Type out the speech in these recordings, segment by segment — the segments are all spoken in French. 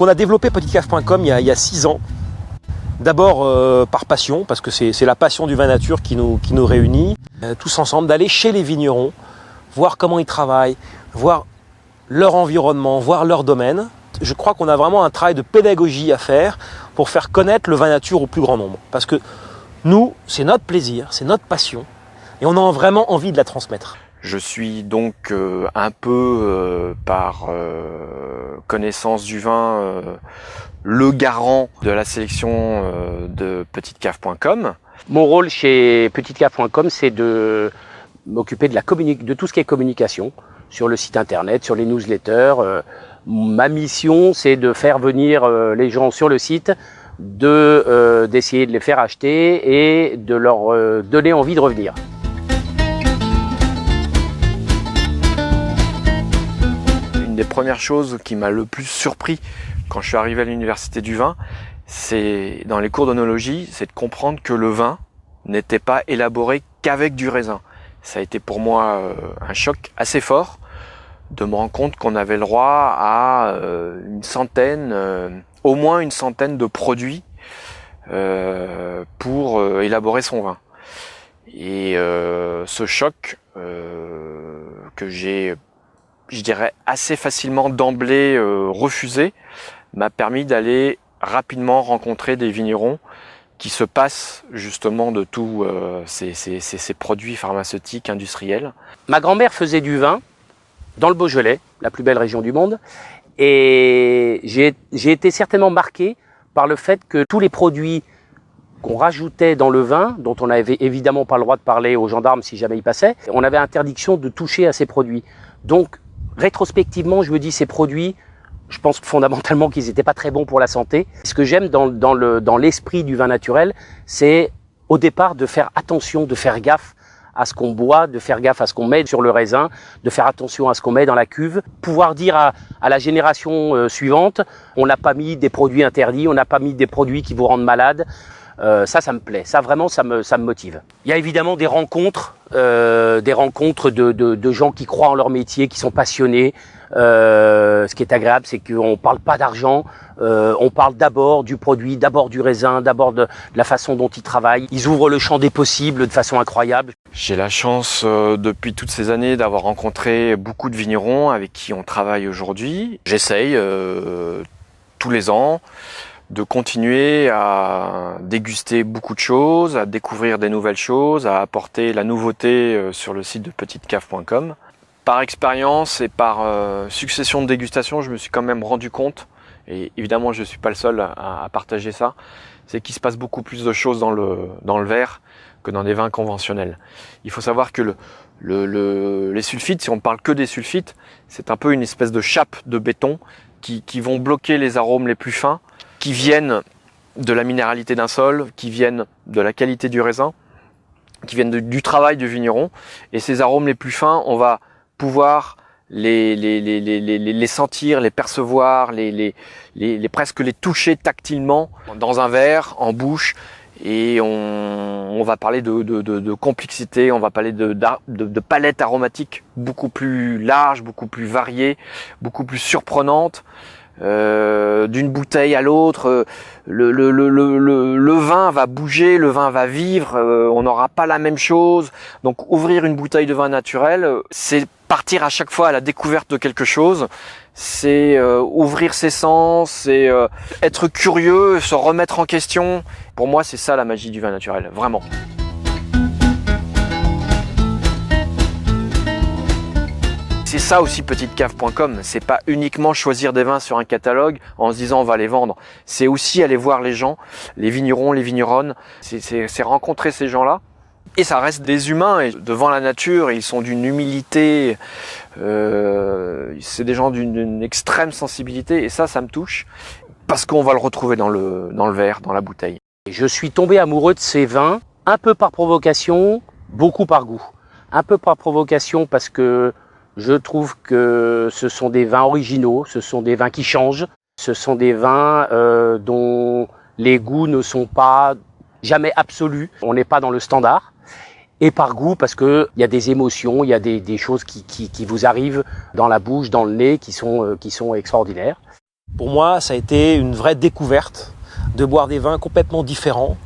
Donc on a développé petitecave.com il y a 6 ans. D'abord par passion, parce que c'est la passion du vin nature qui nous réunit, tous ensemble, d'aller chez les vignerons, voir comment ils travaillent, voir leur environnement, voir leur domaine. Je crois qu'on a vraiment un travail de pédagogie à faire pour faire connaître le vin nature au plus grand nombre. Parce que nous, c'est notre plaisir, c'est notre passion, et on a vraiment envie de la transmettre. Je suis donc un peu par connaissance du vin le garant de la sélection de petitecave.com. Mon rôle chez petitecave.com, c'est de m'occuper de tout ce qui est communication sur le site internet, sur les newsletters. Ma mission, c'est de faire venir les gens sur le site, d'essayer de les faire acheter et de leur donner envie de revenir. Une des premières choses qui m'a le plus surpris quand je suis arrivé à l'université du vin, c'est dans les cours d'œnologie, c'est de comprendre que le vin n'était pas élaboré qu'avec du raisin. Ça a été pour moi un choc assez fort de me rendre compte qu'on avait le droit à au moins une centaine de produits pour élaborer son vin. Et ce choc que j'ai, je dirais, assez facilement d'emblée refusé, m'a permis d'aller rapidement rencontrer des vignerons qui se passent justement de tous ces produits pharmaceutiques industriels. Ma grand-mère faisait du vin dans le Beaujolais, la plus belle région du monde, et j'ai été certainement marqué par le fait que tous les produits qu'on rajoutait dans le vin, dont on n'avait évidemment pas le droit de parler aux gendarmes si jamais ils passaient, on avait interdiction de toucher à ces produits. Donc, rétrospectivement, je me dis, ces produits, je pense fondamentalement qu'ils n'étaient pas très bons pour la santé. Ce que j'aime dans l'esprit du vin naturel, c'est au départ de faire attention, de faire gaffe à ce qu'on boit, de faire gaffe à ce qu'on met sur le raisin, de faire attention à ce qu'on met dans la cuve. Pouvoir dire à la génération suivante, on n'a pas mis des produits interdits, on n'a pas mis des produits qui vous rendent malade. Ça me plaît. Ça, vraiment, ça me motive. Il y a évidemment des rencontres de gens qui croient en leur métier, qui sont passionnés. Ce qui est agréable, c'est qu'on parle pas d'argent, on parle d'abord du produit, d'abord du raisin, d'abord de la façon dont ils travaillent. Ils ouvrent le champ des possibles de façon incroyable. J'ai la chance depuis toutes ces années d'avoir rencontré beaucoup de vignerons avec qui on travaille aujourd'hui. J'essaye tous les ans de continuer à déguster beaucoup de choses, à découvrir des nouvelles choses, à apporter la nouveauté sur le site de petitecave.com. Par expérience et par succession de dégustations, je me suis quand même rendu compte, et évidemment je ne suis pas le seul à partager ça, c'est qu'il se passe beaucoup plus de choses dans le verre que dans des vins conventionnels. Il faut savoir que les sulfites, si on ne parle que des sulfites, c'est un peu une espèce de chape de béton qui vont bloquer les arômes les plus fins, qui viennent de la minéralité d'un sol, qui viennent de la qualité du raisin, qui viennent du travail du vigneron. Et ces arômes les plus fins, on va pouvoir les sentir, les percevoir, presque les toucher tactilement dans un verre, en bouche. Et on va parler de complexité, on va parler de palette aromatique beaucoup plus large, beaucoup plus variée, beaucoup plus surprenante. D'une bouteille à l'autre, le vin va bouger, le vin va vivre, on n'aura pas la même chose. Donc ouvrir une bouteille de vin naturel, c'est partir à chaque fois à la découverte de quelque chose, c'est ouvrir ses sens, c'est être curieux, se remettre en question. Pour moi, c'est ça la magie du vin naturel, vraiment. C'est ça aussi petitecave.com, c'est pas uniquement choisir des vins sur un catalogue en se disant on va les vendre, c'est aussi aller voir les gens, les vignerons, les vigneronnes, c'est rencontrer ces gens-là. Et ça reste des humains et devant la nature, ils sont d'une humilité, c'est des gens d'une extrême sensibilité et ça me touche parce qu'on va le retrouver dans le verre, dans la bouteille. Je suis tombé amoureux de ces vins, un peu par provocation, beaucoup par goût. Un peu par provocation parce que je trouve que ce sont des vins originaux, ce sont des vins qui changent, ce sont des vins dont les goûts ne sont pas jamais absolus, on n'est pas dans le standard. Et par goût parce que il y a des émotions, il y a des choses qui vous arrivent dans la bouche, dans le nez, qui sont extraordinaires. Pour moi, ça a été une vraie découverte de boire des vins complètement différents,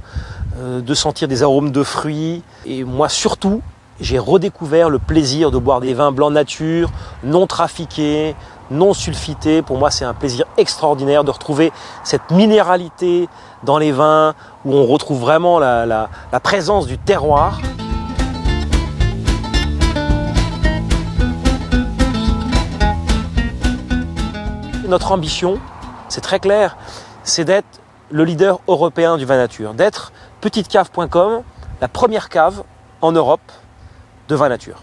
de sentir des arômes de fruits. Et moi surtout, j'ai redécouvert le plaisir de boire des vins blancs nature, non trafiqués, non sulfités. Pour moi, c'est un plaisir extraordinaire de retrouver cette minéralité dans les vins, où on retrouve vraiment la présence du terroir. Notre ambition, c'est très clair, c'est d'être le leader européen du vin nature, d'être petitecave.com, la première cave en Europe de vin nature.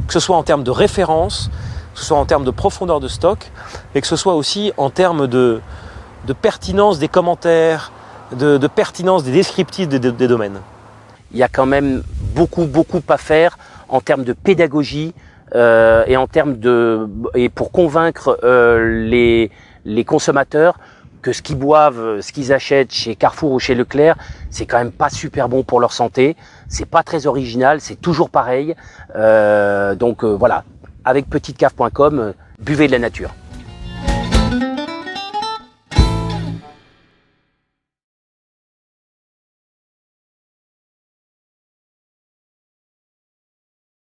Que ce soit en termes de référence, que ce soit en termes de profondeur de stock, et que ce soit aussi en termes de pertinence des commentaires, de pertinence des descriptifs des domaines. Il y a quand même beaucoup à faire en termes de pédagogie et en termes et pour convaincre les consommateurs que ce qu'ils boivent, ce qu'ils achètent chez Carrefour ou chez Leclerc, c'est quand même pas super bon pour leur santé. C'est pas très original, c'est toujours pareil. Donc voilà, avec petitecave.com, buvez de la nature.